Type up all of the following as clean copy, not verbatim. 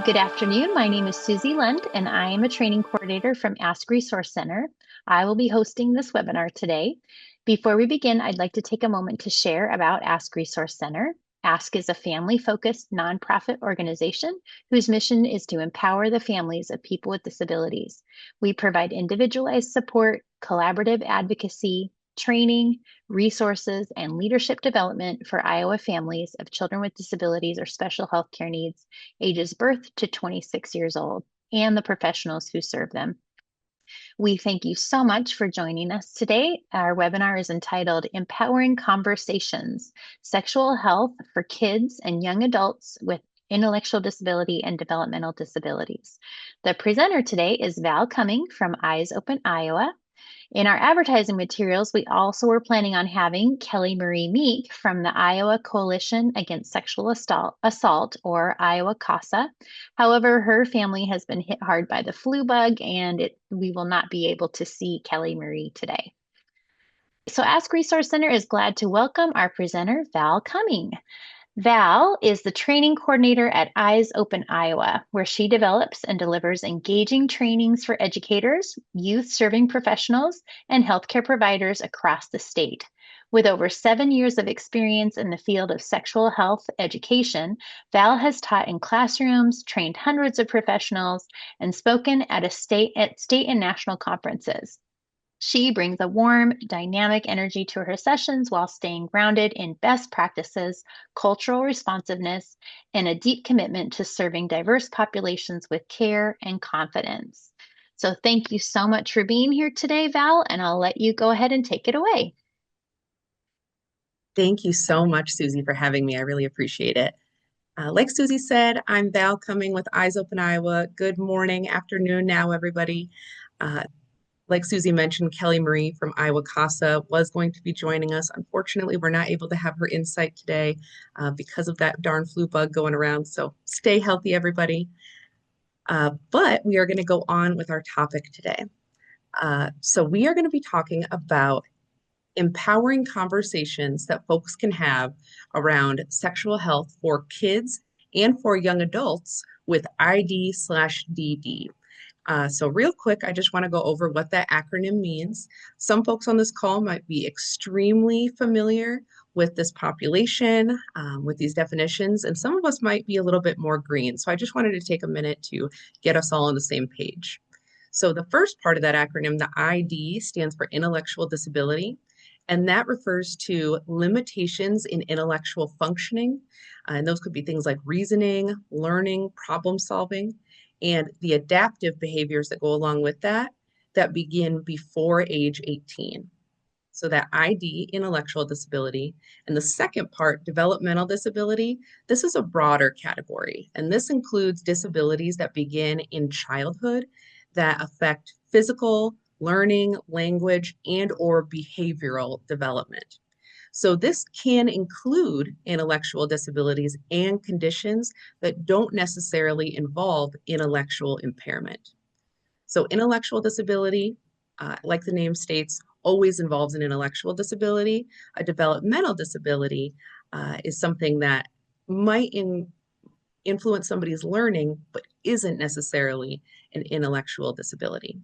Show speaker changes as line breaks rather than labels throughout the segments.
Good afternoon. My name is Susie Lund, and I am a training coordinator from Ask Resource Center. I will be hosting this webinar today. Before we begin, I'd like to take a moment to share about Ask Resource Center. Ask is a family-focused nonprofit organization whose mission is to empower the families of people with disabilities. We provide individualized support, collaborative advocacy, training, resources, and leadership development for Iowa families of children with disabilities or special health care needs ages birth to 26 years old, and the professionals who serve them. We thank you so much for joining us today. Our webinar is entitled Empowering Conversations, Sexual Health for Kids and Young Adults with Intellectual Disability and Developmental Disabilities. The presenter today is Val Cumming from Eyes Open, Iowa. In our advertising materials, we also were planning on having Kelly Marie Meek from the Iowa Coalition Against Sexual Assault, or Iowa CASA. However, her family has been hit hard by the flu bug, and we will not be able to see Kelly Marie today. So Ask Resource Center is glad to welcome our presenter, Val Cumming. Val is the training coordinator at Eyes Open Iowa, where she develops and delivers engaging trainings for educators, youth serving professionals, and healthcare providers across the state. With over 7 years of experience in the field of sexual health education, Val has taught in classrooms, trained hundreds of professionals, and spoken at state and national conferences. She brings a warm, dynamic energy to her sessions while staying grounded in best practices, cultural responsiveness, and a deep commitment to serving diverse populations with care and confidence. So thank you so much for being here today, Val, and I'll let you go ahead and take it away.
Thank you so much, Susie, for having me. I really appreciate it. Like Susie said, I'm Val Cumming with Eyes Open Iowa. Good morning, afternoon now, everybody. Like Susie mentioned, Kelly Marie from Iowa CASA was going to be joining us. Unfortunately, we're not able to have her insight today because of that darn flu bug going around. So stay healthy, everybody. But we are going to go on with our topic today. So we are going to be talking about empowering conversations that folks can have around sexual health for kids and for young adults with ID/DD. So real quick, I just want to go over what that acronym means. Some folks on this call might be extremely familiar with this population, with these definitions, and some of us might be a little bit more green. So I just wanted to take a minute to get us all on the same page. So the first part of that acronym, the ID, stands for intellectual disability, and that refers to limitations in intellectual functioning. And those could be things like reasoning, learning, problem solving, and the adaptive behaviors that go along with that begin before age 18. So that ID, intellectual disability, and the second part, developmental disability, this is a broader category. And this includes disabilities that begin in childhood that affect physical, learning, language, and or behavioral development. So this can include intellectual disabilities and conditions that don't necessarily involve intellectual impairment. So intellectual disability, like the name states, always involves an intellectual disability. A developmental disability is something that might influence somebody's learning, but isn't necessarily an intellectual disability.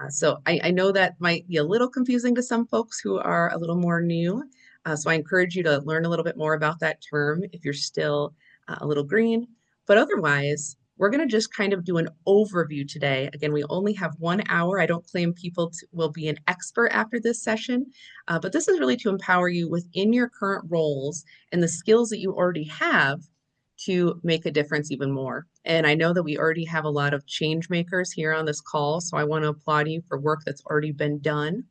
So I know that might be a little confusing to some folks who are a little more new. So I encourage you to learn a little bit more about that term if you're still a little green. But otherwise, we're going to just kind of do an overview today. Again, we only have 1 hour. I don't claim people will be an expert after this session, but this is really to empower you within your current roles and the skills that you already have to make a difference even more. And I know that we already have a lot of change makers here on this call, so I want to applaud you for work that's already been done.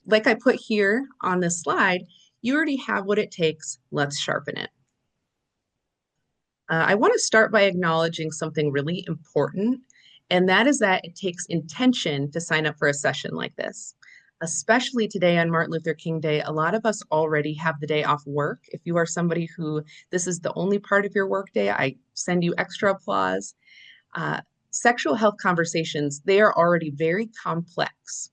Like I put here on this slide, you already have what it takes. Let's sharpen it. I want to start by acknowledging something really important, and that is that it takes intention to sign up for a session like this. Especially today on Martin Luther King Day, a lot of us already have the day off work. If you are somebody who this is the only part of your workday, I send you extra applause. Sexual health conversations, they are already very complex.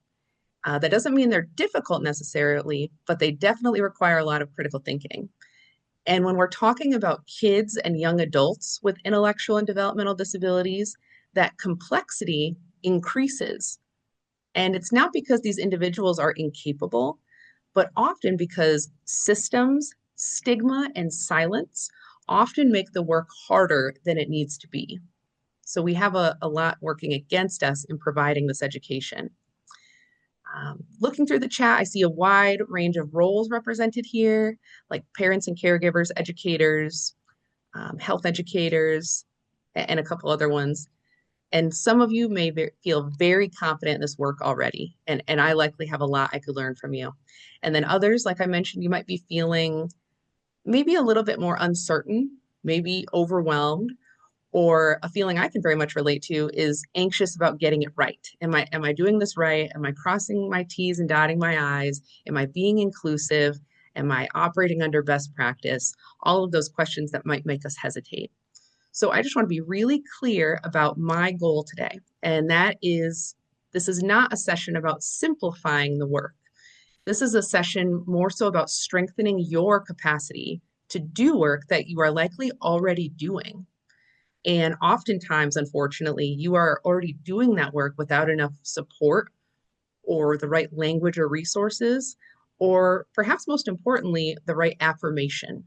That doesn't mean they're difficult necessarily, but they definitely require a lot of critical thinking. And when we're talking about kids and young adults with intellectual and developmental disabilities, that complexity increases. And it's not because these individuals are incapable, but often because systems, stigma, and silence often make the work harder than it needs to be. So we have a lot working against us in providing this education. Looking through the chat, I see a wide range of roles represented here, like parents and caregivers, educators, health educators, and a couple other ones. And some of you may feel very confident in this work already, and I likely have a lot I could learn from you. And then others, like I mentioned, you might be feeling maybe a little bit more uncertain, maybe overwhelmed, or a feeling I can very much relate to is anxious about getting it right. Am I doing this right? Am I crossing my T's and dotting my I's? Am I being inclusive? Am I operating under best practice? All of those questions that might make us hesitate. So I just want to be really clear about my goal today. And that is, this is not a session about simplifying the work. This is a session more so about strengthening your capacity to do work that you are likely already doing. And oftentimes, unfortunately, you are already doing that work without enough support or the right language or resources, or perhaps most importantly, the right affirmation.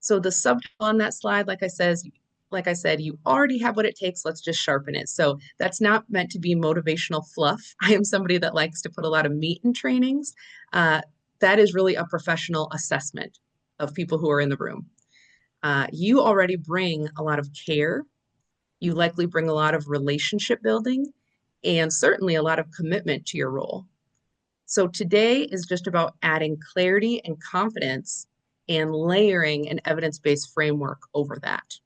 So the subtitle on that slide, like I said, you already have what it takes. Let's just sharpen it. So that's not meant to be motivational fluff. I am somebody that likes to put a lot of meat in trainings. That is really a professional assessment of people who are in the room. You already bring a lot of care. You likely bring a lot of relationship building and certainly a lot of commitment to your role. So today is just about adding clarity and confidence and layering an evidence-based framework over that.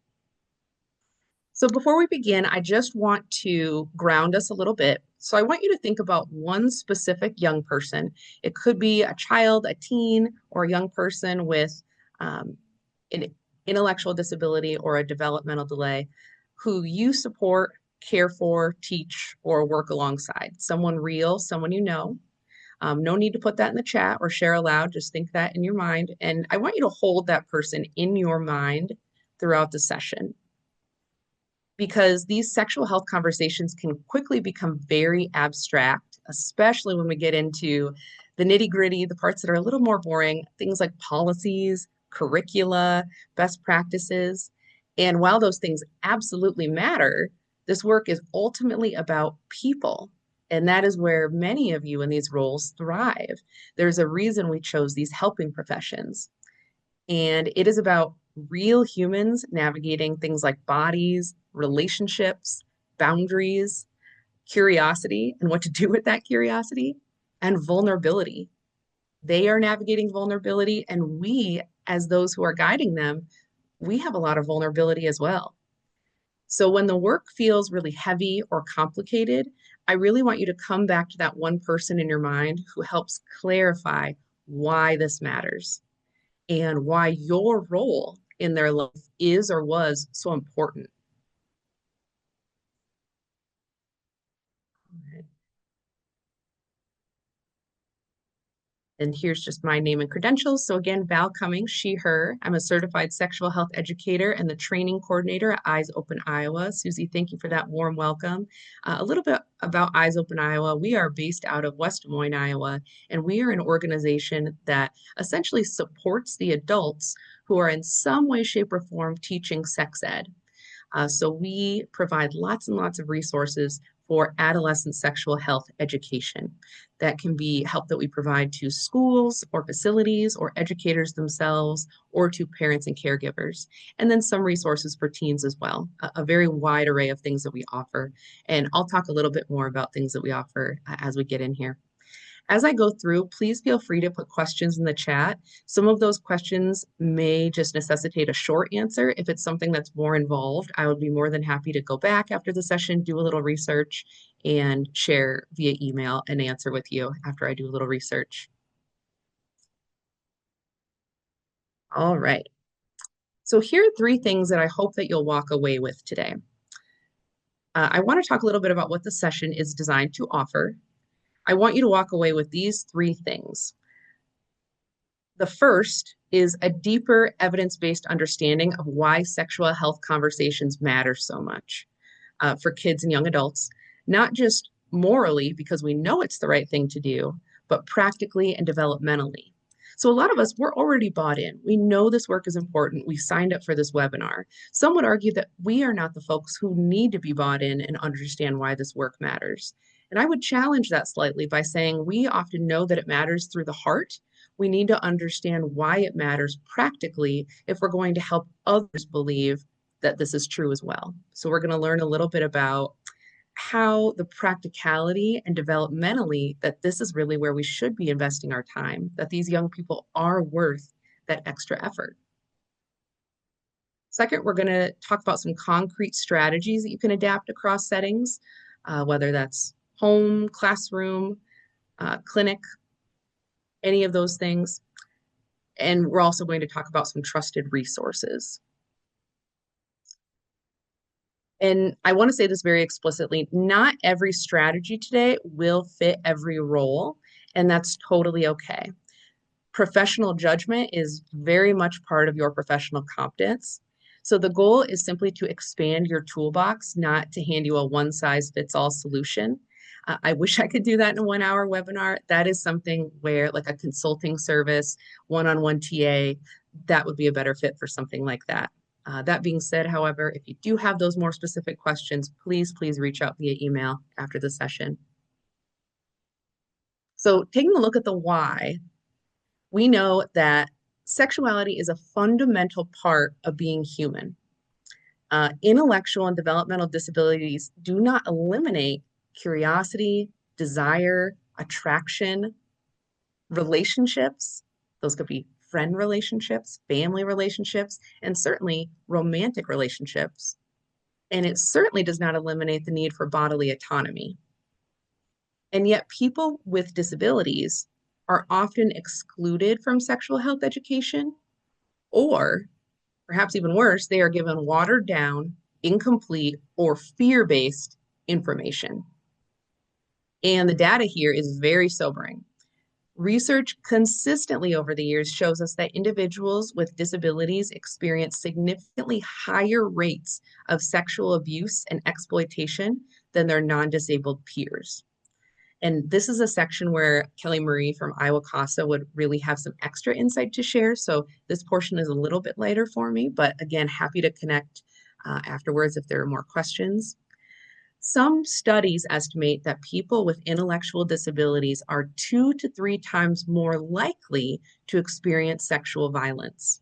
So before we begin, I just want to ground us a little bit. So I want you to think about one specific young person. It could be a child, a teen, or a young person with an intellectual disability or a developmental delay who you support, care for, teach, or work alongside. Someone real, someone you know. No need to put that in the chat or share aloud. Just think that in your mind. And I want you to hold that person in your mind throughout the session because these sexual health conversations can quickly become very abstract, especially when we get into the nitty gritty, the parts that are a little more boring, things like policies, curricula, best practices. And while those things absolutely matter, this work is ultimately about people. And that is where many of you in these roles thrive. There's a reason we chose these helping professions. And it is about real humans navigating things like bodies, relationships, boundaries, curiosity, and what to do with that curiosity, and vulnerability. They are navigating vulnerability, and we, as those who are guiding them, we have a lot of vulnerability as well. So when the work feels really heavy or complicated, I really want you to come back to that one person in your mind who helps clarify why this matters and why your role in their life is or was so important. And here's just my name and credentials. So again, Val Cummings, she, her. I'm a certified sexual health educator and the training coordinator at Eyes Open Iowa. Susie, thank you for that warm welcome. A little bit about Eyes Open Iowa. We are based out of West Des Moines, Iowa, and we are an organization that essentially supports the adults who are in some way, shape, or form teaching sex ed. So we provide lots and lots of resources for adolescent sexual health education. That can be help that we provide to schools or facilities or educators themselves or to parents and caregivers. And then some resources for teens as well, a very wide array of things that we offer. And I'll talk a little bit more about things that we offer as we get in here. As I go through, please feel free to put questions in the chat. Some of those questions may just necessitate a short answer. If it's something that's more involved, I would be more than happy to go back after the session, do a little research, and share via email an answer with you after I do a little research. All right. So here are three things that I hope that you'll walk away with today. I want to talk a little bit about what the session is designed to offer. I want you to walk away with these three things. The first is a deeper evidence-based understanding of why sexual health conversations matter so much for kids and young adults, not just morally, because we know it's the right thing to do, but practically and developmentally. So a lot of us, we're already bought in. We know this work is important. We signed up for this webinar. Some would argue that we are not the folks who need to be bought in and understand why this work matters. And I would challenge that slightly by saying we often know that it matters through the heart. We need to understand why it matters practically if we're going to help others believe that this is true as well. So we're going to learn a little bit about how the practicality and developmentally that this is really where we should be investing our time, that these young people are worth that extra effort. Second, we're going to talk about some concrete strategies that you can adapt across settings, whether that's home, classroom, clinic, any of those things. And we're also going to talk about some trusted resources. And I want to say this very explicitly, not every strategy today will fit every role, and that's totally okay. Professional judgment is very much part of your professional competence. So the goal is simply to expand your toolbox, not to hand you a one-size-fits-all solution. I wish I could do that in a 1-hour webinar. That is something where, like a consulting service, one-on-one TA, that would be a better fit for something like that. That being said, however, if you do have those more specific questions, please reach out via email after the session. So taking a look at the why, we know that sexuality is a fundamental part of being human. Intellectual and developmental disabilities do not eliminate curiosity, desire, attraction, relationships. Those could be friend relationships, family relationships, and certainly romantic relationships. And it certainly does not eliminate the need for bodily autonomy. And yet, people with disabilities are often excluded from sexual health education, or perhaps even worse, they are given watered down, incomplete, or fear based information. And the data here is very sobering. Research consistently over the years shows us that individuals with disabilities experience significantly higher rates of sexual abuse and exploitation than their non-disabled peers. And this is a section where Kelly Marie from Iowa CASA would really have some extra insight to share. So this portion is a little bit lighter for me, but again, happy to connect afterwards if there are more questions. Some studies estimate that people with intellectual disabilities are 2 to 3 times more likely to experience sexual violence.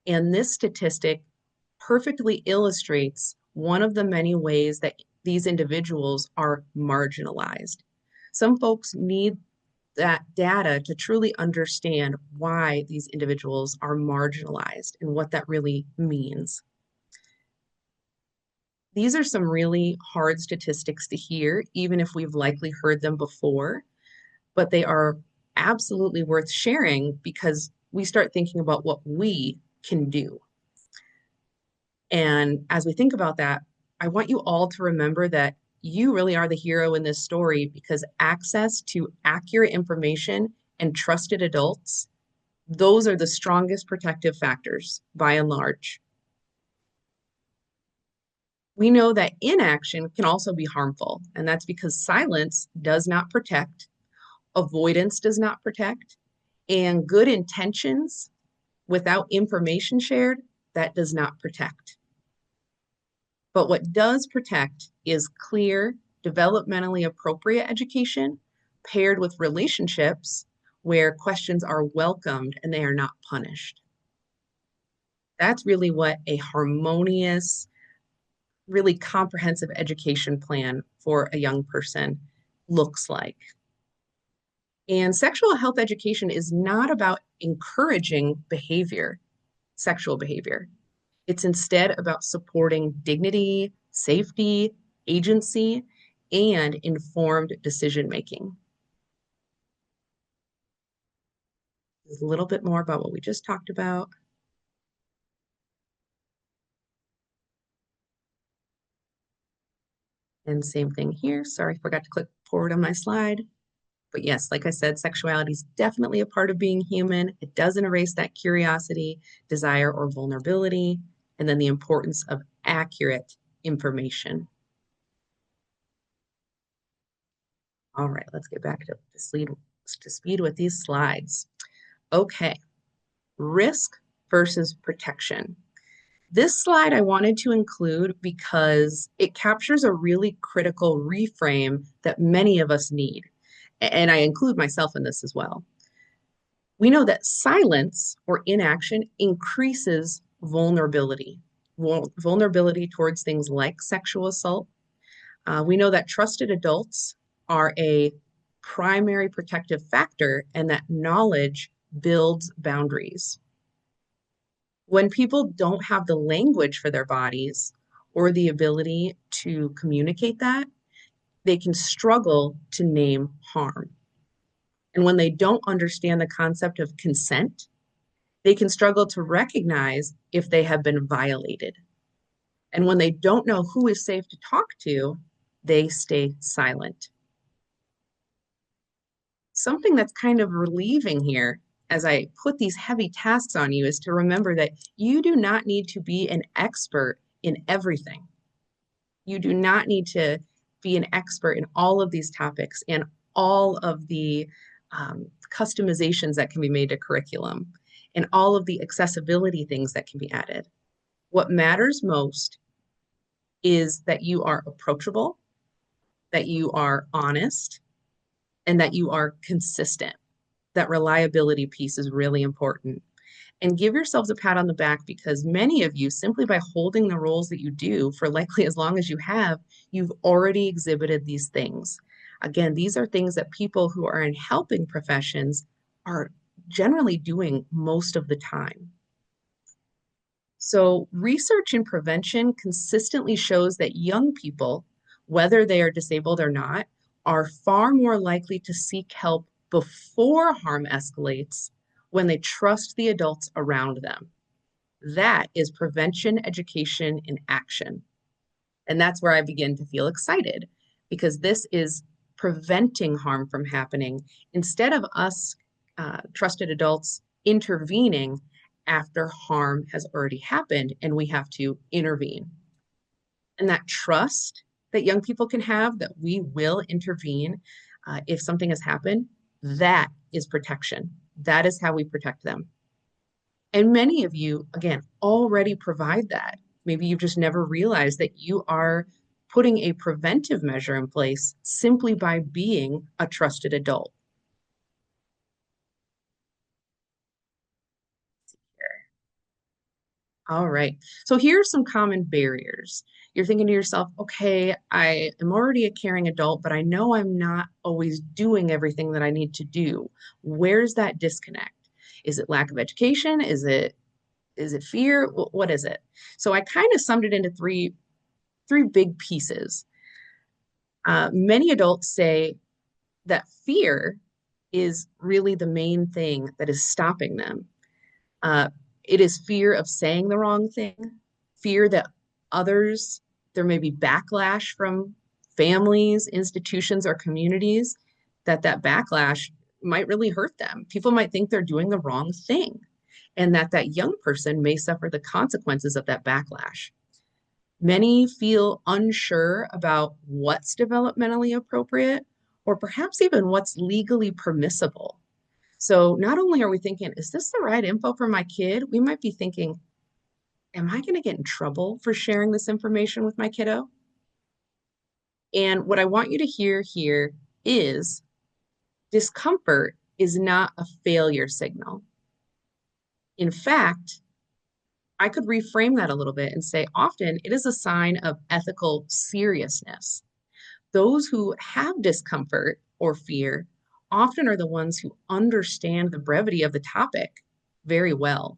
And this statistic perfectly illustrates one of the many ways that these individuals are marginalized. Some folks need that data to truly understand why these individuals are marginalized and what that really means. These are some really hard statistics to hear, even if we've likely heard them before, but they are absolutely worth sharing because we start thinking about what we can do. And as we think about that, I want you all to remember that you really are the hero in this story because access to accurate information and trusted adults, those are the strongest protective factors by and large. We know that inaction can also be harmful, and that's because silence does not protect, avoidance does not protect, and good intentions without information shared, that does not protect. But what does protect is clear, developmentally appropriate education paired with relationships where questions are welcomed and they are not punished. That's really what a harmonious, really comprehensive education plan for a young person looks like. And sexual health education is not about encouraging behavior, sexual behavior. It's instead about supporting dignity, safety, agency, and informed decision making. A little bit more about what we just talked about. And same thing here. Sorry, I forgot to click forward on my slide. But yes, like I said, sexuality is definitely a part of being human. It doesn't erase that curiosity, desire, or vulnerability, and then the importance of accurate information. All right, let's get back to speed with these slides. Okay, risk versus protection. This slide I wanted to include because it captures a really critical reframe that many of us need. And I include myself in this as well. We know that silence or inaction increases vulnerability, vulnerability towards things like sexual assault. We know that trusted adults are a primary protective factor and that knowledge builds boundaries. When people don't have the language for their bodies or the ability to communicate that, they can struggle to name harm. And when they don't understand the concept of consent, they can struggle to recognize if they have been violated. And when they don't know who is safe to talk to, they stay silent. Something that's kind of relieving here as I put these heavy tasks on you is to remember that you do not need to be an expert in everything. You do not need to be an expert in all of these topics and all of the customizations that can be made to curriculum and all of the accessibility things that can be added. What matters most is that you are approachable, that you are honest, and that you are consistent. That reliability piece is really important. And give yourselves a pat on the back because many of you, simply by holding the roles that you do for likely as long as you have, you've already exhibited these things. Again, these are things that people who are in helping professions are generally doing most of the time. So, research in prevention consistently shows that young people, whether they are disabled or not, are far more likely to seek help before harm escalates when they trust the adults around them. That is prevention education in action. And that's where I begin to feel excited because this is preventing harm from happening instead of us, trusted adults, intervening after harm has already happened and we have to intervene. And that trust that young people can have that we will intervene if something has happened, that is protection. That is how we protect them. And many of you, again, already provide that. Maybe you've just never realized that you are putting a preventive measure in place simply by being a trusted adult. All right. So here are some common barriers. You're thinking to yourself, okay, I am already a caring adult, but I know I'm not always doing everything that I need to do. Where's that disconnect? Is it lack of education? Is it fear? What is it? So I kind of summed it into three big pieces. Many adults say that fear is really the main thing that is stopping them. Uh, it is fear of saying the wrong thing, fear that others, there may be backlash from families, institutions, or communities, that backlash might really hurt them. People might think they're doing the wrong thing, and that young person may suffer the consequences of that backlash. Many feel unsure about what's developmentally appropriate or perhaps even what's legally permissible. So not only are we thinking, is this the right info for my kid? We might be thinking, am I going to get in trouble for sharing this information with my kiddo? And what I want you to hear here is discomfort is not a failure signal. In fact, I could reframe that a little bit and say often it is a sign of ethical seriousness. Those who have discomfort or fear often are the ones who understand the brevity of the topic very well.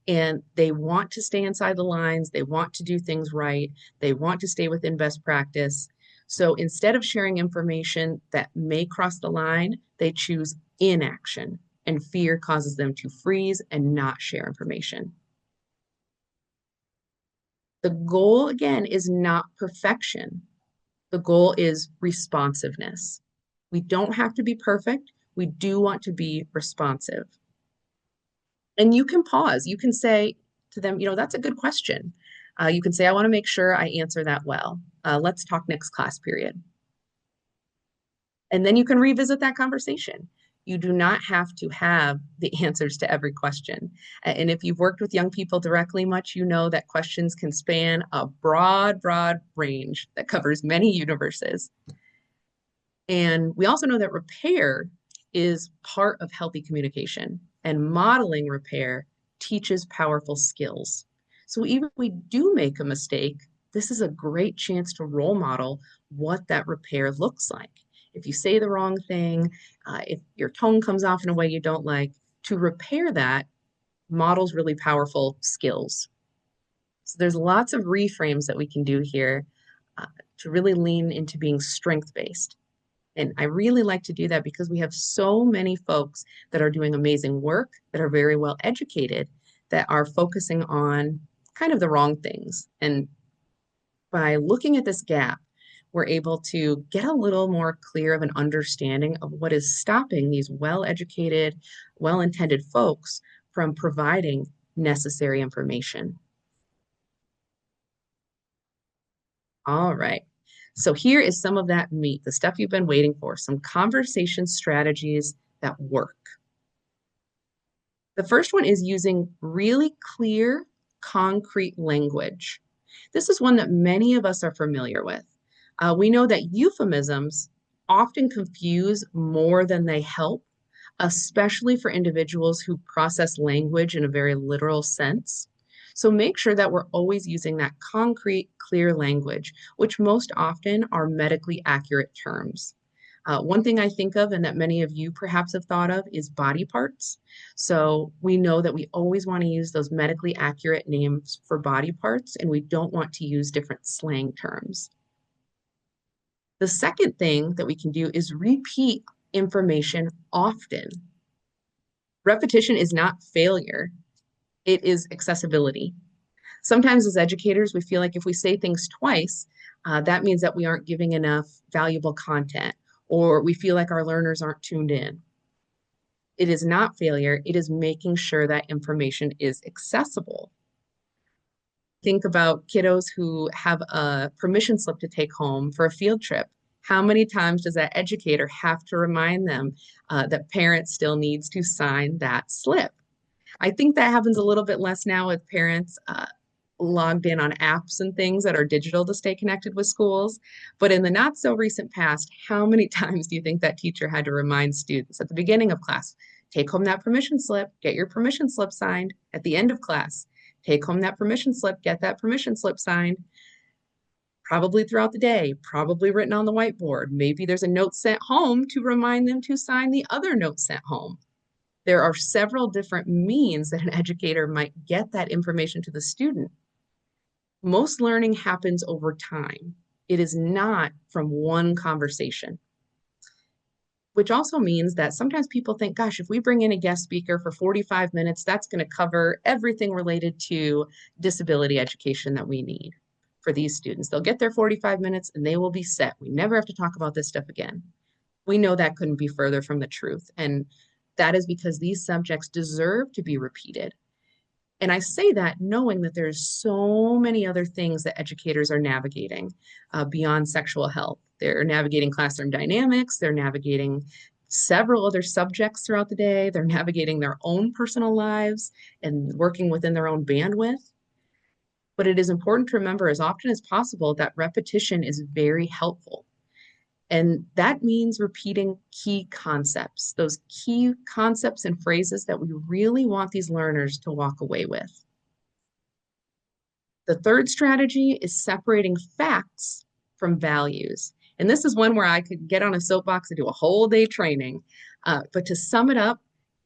And they want to stay inside the lines, they want to do things right, they want to stay within best practice. So instead of sharing information that may cross the line, they choose inaction, and fear causes them to freeze and not share information. The goal, again, is not perfection. The goal is responsiveness. We don't have to be perfect. We do want to be responsive. And you can pause. You can say to them, that's a good question. You can say, I want to make sure I answer that well. Let's talk next class period. And then you can revisit that conversation. You do not have to have the answers to every question. And if you've worked with young people directly much, you know that questions can span a broad, broad range that covers many universes. And we also know that repair is part of healthy communication, and modeling repair teaches powerful skills. So even if we do make a mistake, this is a great chance to role model what that repair looks like. If you say the wrong thing, if your tone comes off in a way you don't like, to repair that models really powerful skills. So there's lots of reframes that we can do here to really lean into being strength-based. And I really like to do that because we have so many folks that are doing amazing work, that are very well educated, that are focusing on kind of the wrong things. And by looking at this gap, we're able to get a little more clear of an understanding of what is stopping these well-educated, well-intended folks from providing necessary information. All right. So here is some of that meat, the stuff you've been waiting for, some conversation strategies that work. The first one is using really clear, concrete language. This is one that many of us are familiar with. We know that euphemisms often confuse more than they help, especially for individuals who process language in a very literal sense. So make sure that we're always using that concrete, clear language, which most often are medically accurate terms. One thing I think of, and that many of you perhaps have thought of, is body parts. So we know that we always want to use those medically accurate names for body parts, and we don't want to use different slang terms. The second thing that we can do is repeat information often. Repetition is not failure, it is accessibility. Sometimes as educators, we feel like if we say things twice, that means that we aren't giving enough valuable content, or we feel like our learners aren't tuned in. It is not failure, it is making sure that information is accessible. Think about kiddos who have a permission slip to take home for a field trip. How many times does that educator have to remind them that parents still needs to sign that slip? I think that happens a little bit less now with parents logged in on apps and things that are digital to stay connected with schools. But in the not so recent past, how many times do you think that teacher had to remind students at the beginning of class, take home that permission slip, get your permission slip signed at the end of class, take home that permission slip, get that permission slip signed, probably throughout the day, probably written on the whiteboard. Maybe there's a note sent home to remind them to sign the other note sent home. There are several different means that an educator might get that information to the student. Most learning happens over time. It is not from one conversation, which also means that sometimes people think, gosh, if we bring in a guest speaker for 45 minutes, that's going to cover everything related to disability education that we need for these students. They'll get their 45 minutes and they will be set. We never have to talk about this stuff again. We know that couldn't be further from the truth. And that is because these subjects deserve to be repeated. And I say that knowing that there's so many other things that educators are navigating beyond sexual health. They're navigating classroom dynamics, they're navigating several other subjects throughout the day, they're navigating their own personal lives and working within their own bandwidth. But it is important to remember as often as possible that repetition is very helpful. And that means repeating key concepts, those key concepts and phrases that we really want these learners to walk away with. The third strategy is separating facts from values. And this is one where I could get on a soapbox and do a whole day training. But to sum it up,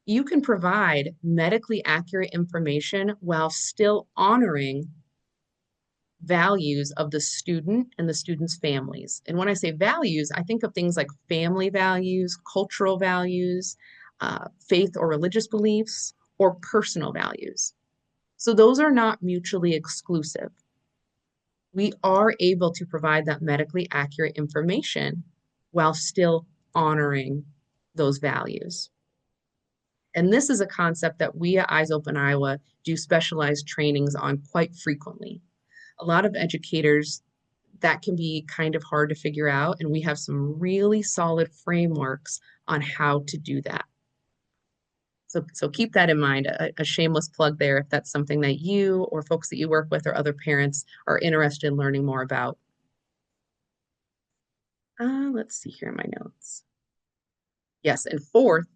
you can provide medically accurate information while still honoring values of the student and the student's families. And when I say values, I think of things like family values, cultural values, faith or religious beliefs, or personal values. So those are not mutually exclusive. We are able to provide that medically accurate information while still honoring those values. And this is a concept that we at Eyes Open Iowa do specialized trainings on quite frequently. A lot of educators, that can be kind of hard to figure out, and we have some really solid frameworks on how to do that. So keep that in mind, a shameless plug there if that's something that you or folks that you work with or other parents are interested in learning more about. Let's see here in my notes. Yes, and fourth,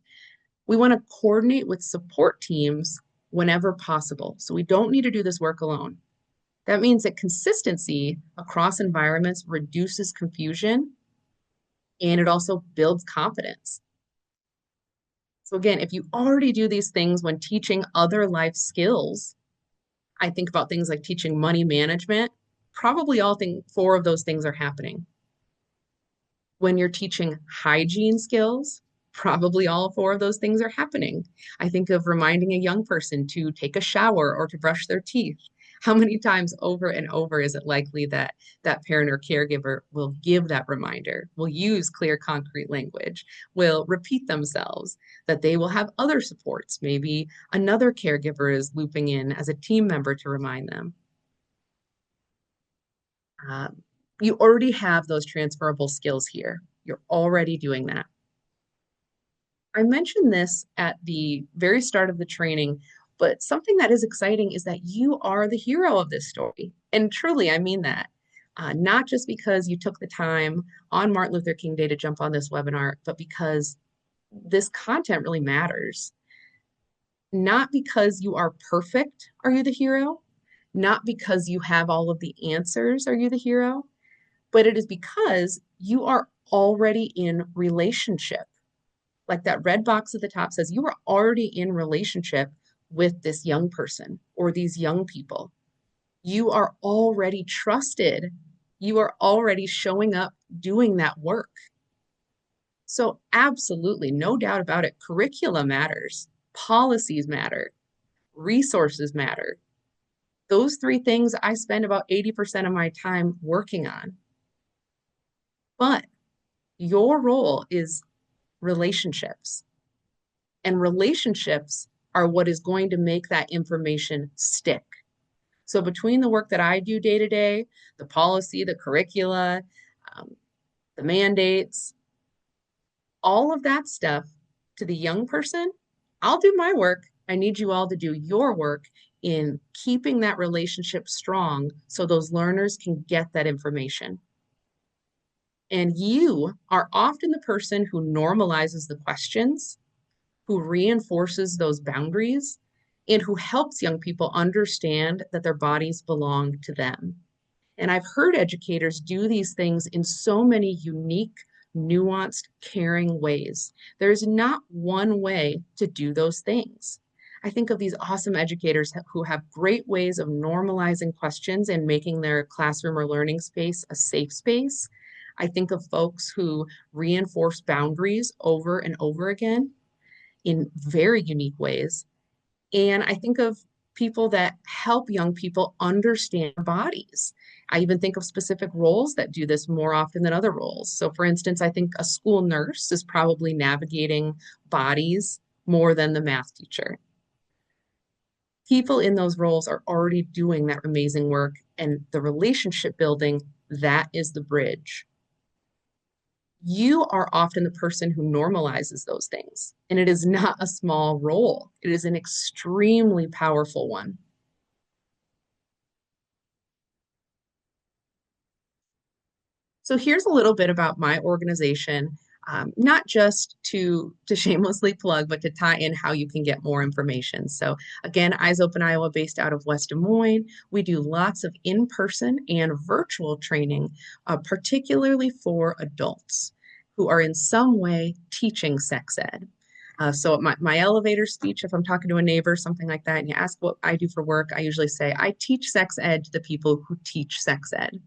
we want to coordinate with support teams whenever possible. So we don't need to do this work alone. That means that consistency across environments reduces confusion and it also builds confidence. So again, if you already do these things when teaching other life skills, I think about things like teaching money management, probably four of those things are happening. When you're teaching hygiene skills, probably all four of those things are happening. I think of reminding a young person to take a shower or to brush their teeth. How many times over and over is it likely that that parent or caregiver will give that reminder, will use clear, concrete language, will repeat themselves, that they will have other supports. Maybe another caregiver is looping in as a team member to remind them. You already have those transferable skills here. You're already doing that. I mentioned this at the very start of the training, but something that is exciting is that you are the hero of this story. And truly, I mean that. Not just because you took the time on Martin Luther King Day to jump on this webinar, but because this content really matters. Not because you are perfect, are you the hero? Not because you have all of the answers, are you the hero? But it is because you are already in relationship. Like that red box at the top says, you are already in relationship with this young person or these young people. You are already trusted. You are already showing up doing that work. So absolutely, no doubt about it, curricula matters, policies matter, resources matter. Those three things I spend about 80% of my time working on. But your role is relationships. And relationships are what is going to make that information stick. So between the work that I do day to day, the policy, the curricula, um, the mandates, all of that stuff to the young person, I'll do my work. I need you all to do your work in keeping that relationship strong so those learners can get that information. And you are often the person who normalizes the questions, who reinforces those boundaries, and who helps young people understand that their bodies belong to them. And I've heard educators do these things in so many unique, nuanced, caring ways. There's not one way to do those things. I think of these awesome educators who have great ways of normalizing questions and making their classroom or learning space a safe space. I think of folks who reinforce boundaries over and over again in very unique ways. And I think of people that help young people understand their bodies. I even think of specific roles that do this more often than other roles. So, for instance, I think a school nurse is probably navigating bodies more than the math teacher. People in those roles are already doing that amazing work, and the relationship building, that is the bridge. You are often the person who normalizes those things. And it is not a small role, it is an extremely powerful one. So here's a little bit about my organization, not just to shamelessly plug, but to tie in how you can get more information. So again, Eyes Open Iowa, based out of West Des Moines. We do lots of in-person and virtual training, particularly for adults who are in some way teaching sex ed. So my elevator speech, if I'm talking to a neighbor, something like that, and you ask what I do for work, I usually say, I teach sex ed to the people who teach sex ed.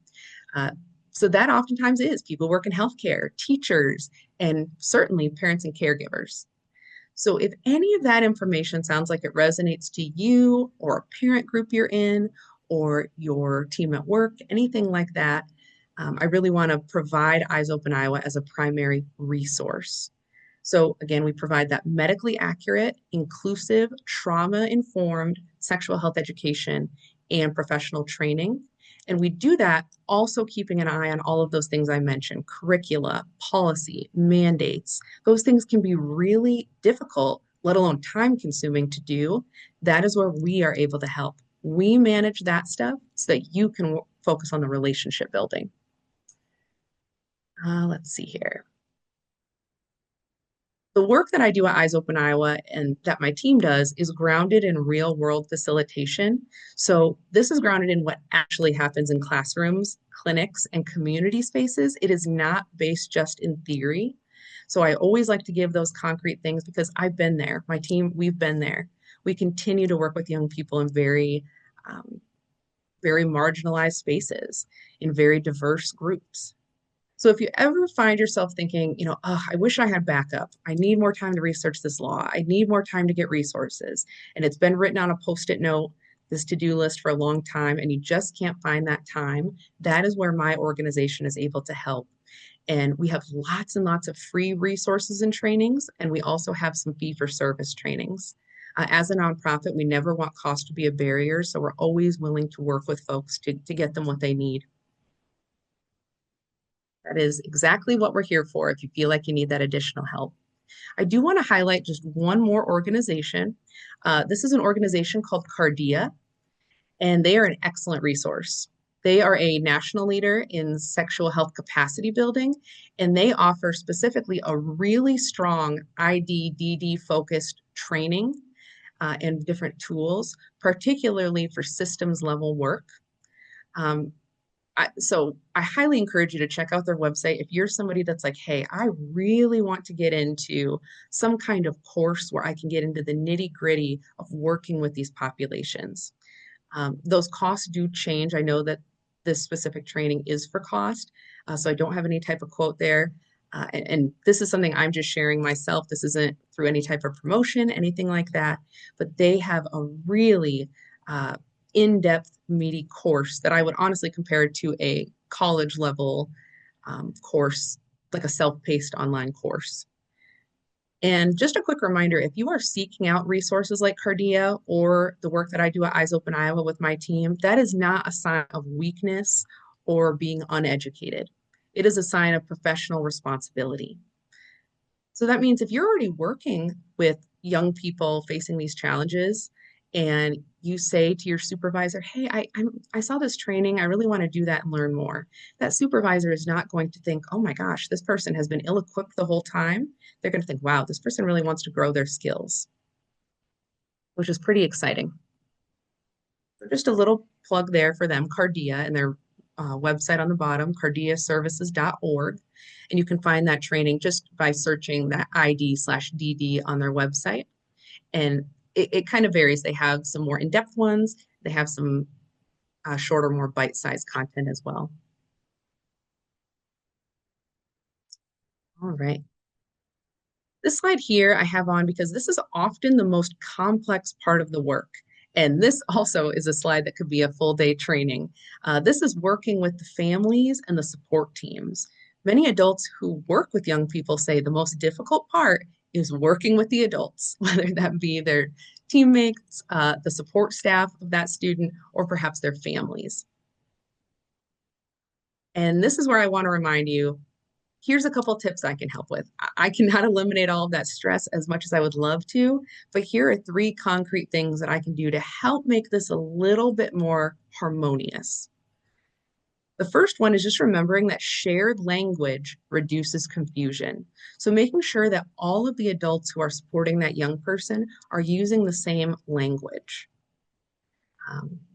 Uh, so that oftentimes is people work in healthcare, teachers, and certainly parents and caregivers. So if any of that information sounds like it resonates to you or a parent group you're in or your team at work, anything like that, I really want to provide Eyes Open Iowa as a primary resource. So again, we provide that medically accurate, inclusive, trauma-informed sexual health education and professional training. And we do that also keeping an eye on all of those things I mentioned, curricula, policy, mandates. Those things can be really difficult, let alone time consuming to do. That is where we are able to help. We manage that stuff so that you can focus on the relationship building. Let's see here. The work that I do at Eyes Open Iowa and that my team does is grounded in real world facilitation. So this is grounded in what actually happens in classrooms, clinics, and community spaces. It is not based just in theory. So I always like to give those concrete things because I've been there. My team, we've been there. We continue to work with young people in um, very marginalized spaces, in very diverse groups. So if you ever find yourself thinking, oh, I wish I had backup. I need more time to research this law. I need more time to get resources. And it's been written on a post-it note, this to-do list for a long time, and you just can't find that time. That is where my organization is able to help. And we have lots and lots of free resources and trainings, and we also have some fee-for-service trainings. As a nonprofit, we never want cost to be a barrier, so we're always willing to work with folks to get them what they need. That is exactly what we're here for if you feel like you need that additional help. I do want to highlight just one more organization. This is an organization called Cardia, and they are an excellent resource. They are a national leader in sexual health capacity building, and they offer specifically a really strong IDDD focused training and different tools, particularly for systems level work. Um, so I highly encourage you to check out their website. If you're somebody that's like, hey, I really want to get into some kind of course where I can get into the nitty gritty of working with these populations. Those costs do change. I know that this specific training is for cost, so I don't have any type of quote there. And this is something I'm just sharing myself. This isn't through any type of promotion, anything like that. But they have a really in-depth, meaty course that I would honestly compare to a college level course, like a self-paced online course. And just a quick reminder, if you are seeking out resources like Cardia or the work that I do at Eyes Open Iowa with my team, that is not a sign of weakness or being uneducated. It is a sign of professional responsibility. So that means if you're already working with young people facing these challenges and you say to your supervisor, hey, I saw this training, I really want to do that and learn more. That supervisor is not going to think, oh my gosh, this person has been ill-equipped the whole time. They're going to think, wow, this person really wants to grow their skills, which is pretty exciting. So just a little plug there for them, Cardia, and their website on the bottom, cardiaservices.org. And you can find that training just by searching that ID/DD on their website. And it kind of varies. They have some more in-depth ones. They have some shorter, more bite-sized content as well. All right. This slide here I have on because this is often the most complex part of the work. And this also is a slide that could be a full day training. This is working with the families and the support teams. Many adults who work with young people say the most difficult part is working with the adults, whether that be their teammates, the support staff of that student, or perhaps their families. And this is where I want to remind you, here's a couple tips I can help with. I cannot eliminate all of that stress as much as I would love to, but here are three concrete things that I can do to help make this a little bit more harmonious. The first one is just remembering that shared language reduces confusion. So making sure that all of the adults who are supporting that young person are using the same language.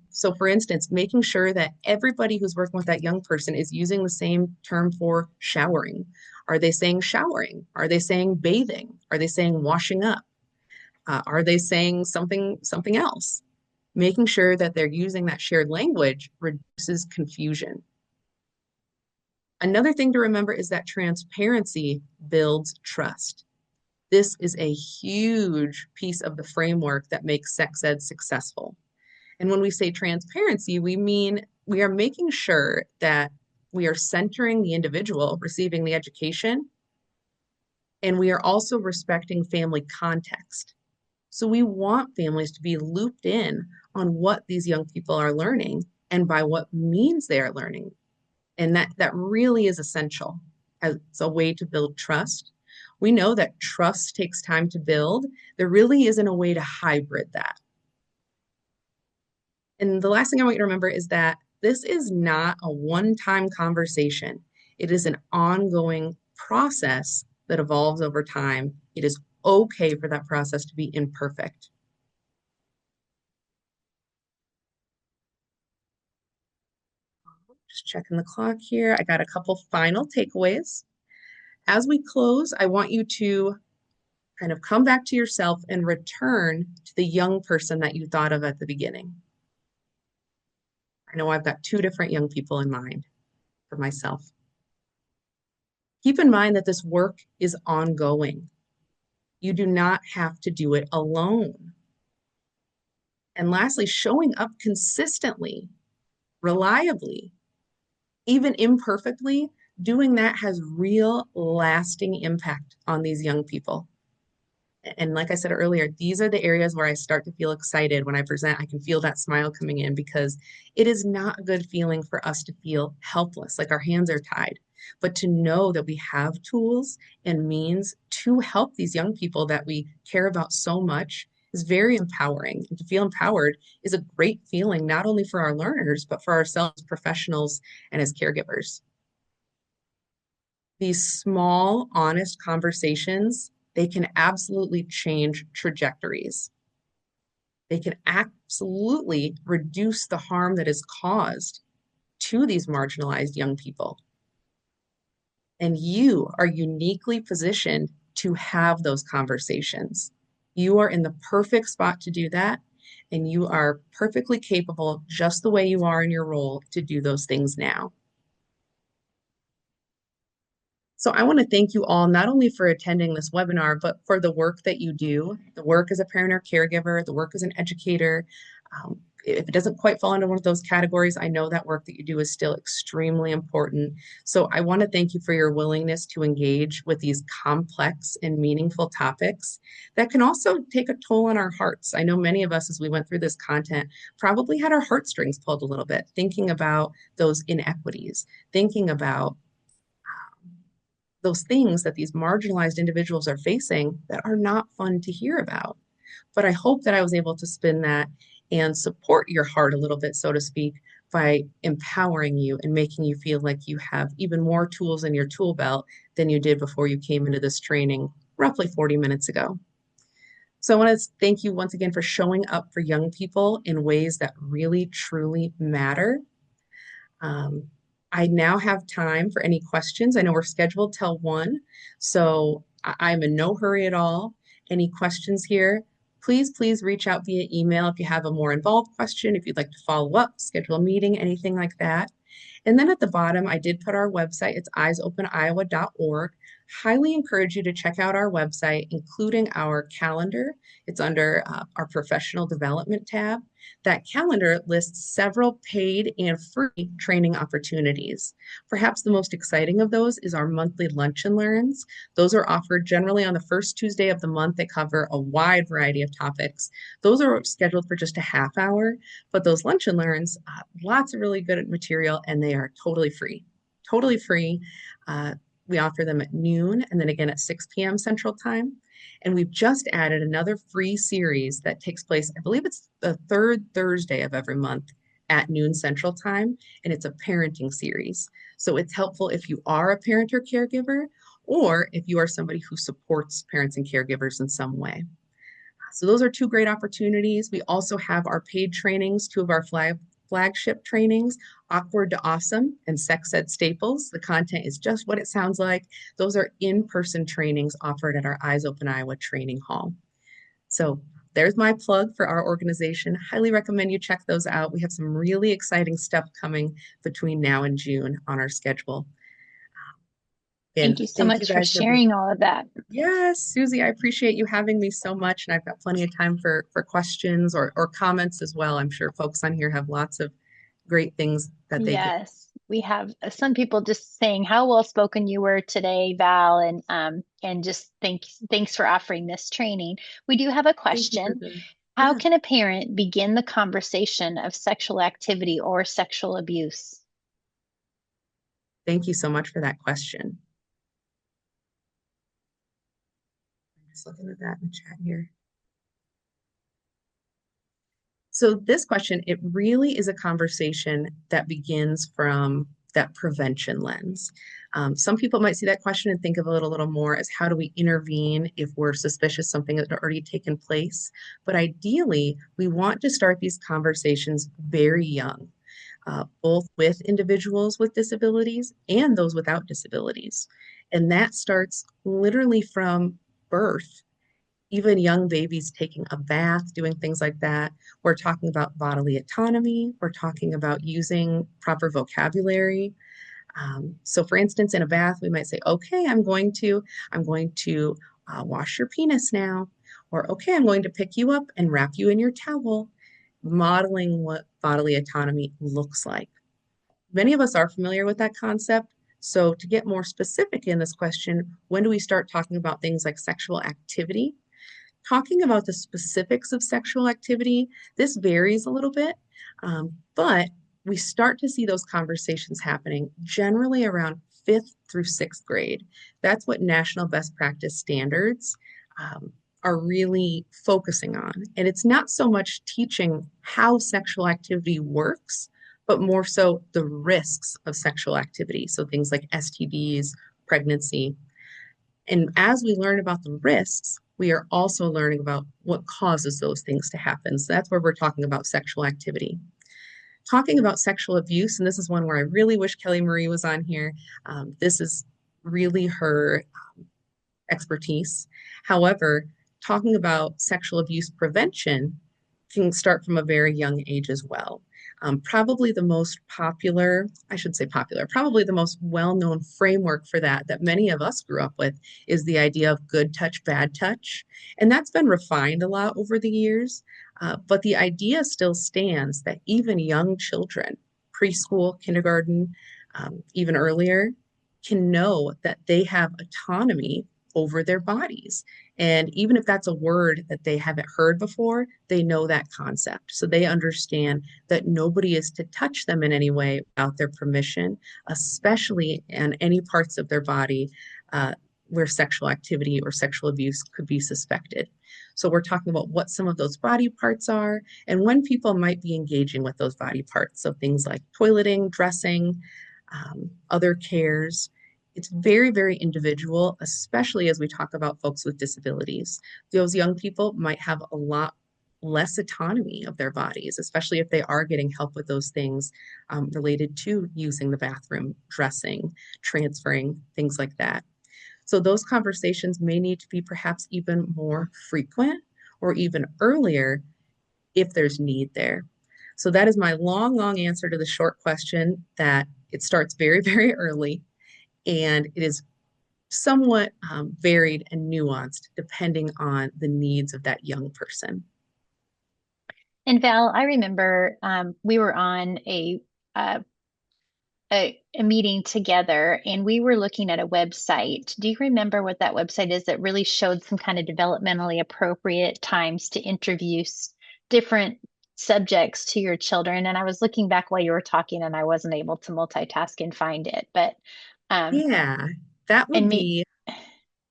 So for instance, making sure that everybody who's working with that young person is using the same term for showering. Are they saying showering? Are they saying bathing? Are they saying washing up? Are they saying something else? Making sure that they're using that shared language reduces confusion. Another thing to remember is that transparency builds trust. This is a huge piece of the framework that makes sex ed successful. And when we say transparency, we mean we are making sure that We are centering the individual receiving the education, and we are also respecting family context. So we want families to be looped in on what these young people are learning and by what means they are learning. And that really is essential as a way to build trust. We know that trust takes time to build. There really isn't a way to hybrid that. And the last thing I want you to remember is that this is not a one-time conversation. It is an ongoing process that evolves over time. It is okay for that process to be imperfect. Just checking the clock here. I got a couple final takeaways. As we close, I want you to kind of come back to yourself and return to the young person that you thought of at the beginning. I know I've got two different young people in mind for myself. Keep in mind that this work is ongoing. You do not have to do it alone. And lastly, showing up consistently, reliably, even imperfectly, doing that has real lasting impact on these young people. And like I said earlier, these are the areas where I start to feel excited when I present. I can feel that smile coming in because it is not a good feeling for us to feel helpless, like our hands are tied. But to know that we have tools and means to help these young people that we care about so much is very empowering. And to feel empowered is a great feeling, not only for our learners, but for ourselves as professionals and as caregivers. These small, honest conversations, they can absolutely change trajectories. They can absolutely reduce the harm that is caused to these marginalized young people. And you are uniquely positioned to have those conversations. You are in the perfect spot to do that. And you are perfectly capable, just the way you are in your role, to do those things now. So I want to thank you all not only for attending this webinar, but for the work that you do, the work as a parent or caregiver, the work as an educator. If it doesn't quite fall into one of those categories, I know that work that you do is still extremely important. So I want to thank you for your willingness to engage with these complex and meaningful topics that can also take a toll on our hearts. I know many of us, as we went through this content, probably had our heartstrings pulled a little bit, thinking about those inequities, thinking about those things that these marginalized individuals are facing that are not fun to hear about. But I hope that I was able to spin that and support your heart a little bit, so to speak, by empowering you and making you feel like you have even more tools in your tool belt than you did before you came into this training roughly 40 minutes ago. So I want to thank you once again for showing up for young people in ways that really, truly matter. Um, I now have time for any questions. I know we're scheduled till 1, so I'm in no hurry at all. Any questions here? Please reach out via email if you have a more involved question, if you'd like to follow up, schedule a meeting, anything like that. And then at the bottom, I did put our website. It's eyesopeniowa.org. Highly encourage you to check out our website, including our calendar. It's under our professional development tab. That calendar lists several paid and free training opportunities. Perhaps the most exciting of those is our monthly lunch and learns. Those are offered generally on the first Tuesday of the month. They cover a wide variety of topics. Those are scheduled for just a half hour, but those lunch and learns, lots of really good material, and they are totally free. Totally free. We offer them at noon and then again at 6 p.m. Central Time. And we've just added another free series that takes place, I believe it's the third Thursday of every month at noon Central Time, and it's a parenting series. So it's helpful if you are a parent or caregiver, or if you are somebody who supports parents and caregivers in some way. So those are two great opportunities. We also have our paid trainings, two of our flagship trainings, Awkward to Awesome and Sex Ed Staples. The content is just what it sounds like. Those are in-person trainings offered at our Eyes Open Iowa training hall. So there's my plug for our organization. Highly recommend you check those out. We have some really exciting stuff coming between now and June on our schedule.
Thank
And
you so
thank you
much for
guys for being.
sharing all of that.
Yes, Susie, I appreciate you having me so much, and I've got plenty of time for questions or comments as well. I'm sure folks on here have lots of great things that they could.
Yes. We have some people just saying how well spoken you were today, Val, and just thanks for offering this training. We do have a
Thank you for
question.
the,
How
yeah,
can a parent begin the conversation of sexual activity or sexual abuse?
thank you so much for that question. I'm just looking at that in the chat here. So this question, it really is a conversation that begins from that prevention lens. Some people might see that question and think of it a little more as how do we intervene if we're suspicious something had already taken place. But ideally, we want to start these conversations very young, both with individuals with disabilities and those without disabilities. And that starts literally from birth, even young babies taking a bath, doing things like that. We're talking about bodily autonomy. We're talking about using proper vocabulary. So, for instance, in a bath, we might say, "Okay, I'm going to wash your penis now," or "Okay, I'm going to pick you up and wrap you in your towel," modeling what bodily autonomy looks like. Many of us are familiar with that concept. So, to get more specific in this question, when do we start talking about things like sexual activity? Talking about the specifics of sexual activity, this varies a little bit, but we start to see those conversations happening generally around fifth through sixth grade. That's what national best practice standards are really focusing on. And it's not so much teaching how sexual activity works, but more so the risks of sexual activity. So things like STDs, pregnancy, and as we learn about the risks, we are also learning about what causes those things to happen. So that's where we're talking about sexual activity. Talking about sexual abuse, and this is one where I really wish Kelly Marie was on here. This is really her expertise. However, talking about sexual abuse prevention can start from a very young age as well. Probably the most popular, I should say popular, probably the most well-known framework for that that many of us grew up with is the idea of good touch, bad touch. And that's been refined a lot over the years. But the idea still stands that even young children, preschool, kindergarten, even earlier, can know that they have autonomy over their bodies. And even if that's a word that they haven't heard before, they know that concept. So they understand that nobody is to touch them in any way without their permission, especially in any parts of their body where sexual activity or sexual abuse could be suspected. So we're talking about what some of those body parts are and when people might be engaging with those body parts. So things like toileting, dressing, other cares. It's very, very individual, especially as we talk about folks with disabilities. Those young people might have a lot less autonomy of their bodies, especially if they are getting help with those things related to using the bathroom, dressing, transferring, things like that. So those conversations may need to be perhaps even more frequent or even earlier if there's need there. So that is my long, long answer to the short question that it starts very, very early and it is somewhat varied and nuanced depending on the needs of that young person.
And Val, I remember we were on uh, a meeting together and we were looking at a website. Do you remember what that website is that really showed some kind of developmentally appropriate times to introduce different subjects to your children? And I was looking back while you were talking and I wasn't able to multitask and find it. But um
Yeah, that
and
would
me
be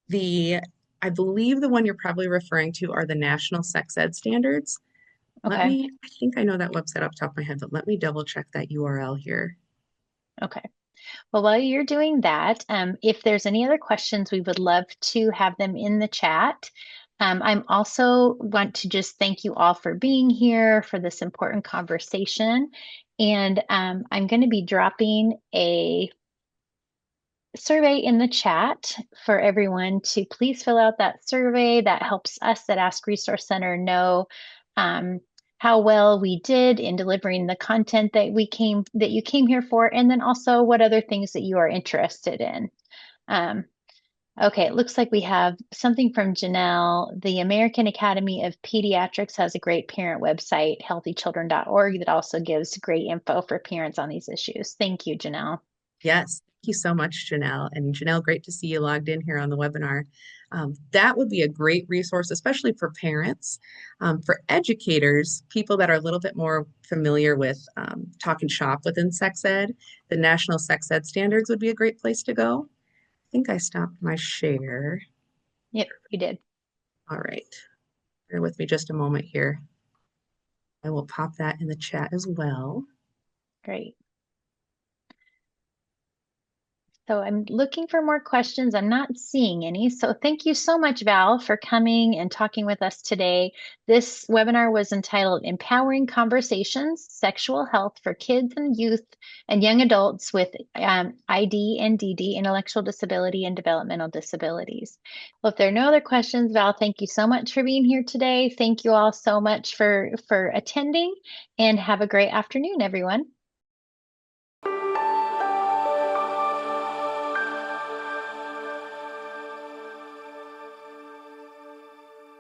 the, I believe the one you're probably referring to are the National Sex Ed Standards.
okay,
I think I know that website off the top of my head, but let me double check that URL here.
okay. Well, while you're doing that, if there's any other questions, we would love to have them in the chat. I'm also want to just thank you all for being here for this important conversation. And I'm going to be dropping a survey in the chat for everyone to please fill out that survey. That helps us at Ask Resource Center know um, how well we did in delivering the content that you came here for, and then also what other things that you are interested in. Um, Okay, it looks like we have something from Janelle. The American Academy of Pediatrics has a great parent website, healthychildren.org, that also gives great info for parents on these issues. Thank you, Janelle.
Yes, thank you so much, Janelle. And Janelle, great to see you logged in here on the webinar. That would be a great resource, especially for parents. For educators, people that are a little bit more familiar with talking shop within sex ed, the National Sex Ed Standards would be a great place to go. I think I stopped my share.
Yep, you did.
All right, bear with me just a moment here. I will pop that in the chat as well.
Great. So I'm looking for more questions. I'm not seeing any. So thank you so much, Val, for coming and talking with us today. This webinar was entitled Empowering Conversations, Sexual Health for Kids and Youth and Young Adults with ID and DD, Intellectual Disability and Developmental Disabilities. Well, if there are no other questions, Val, thank you so much for being here today. Thank you all so much for attending, and have a great afternoon, everyone.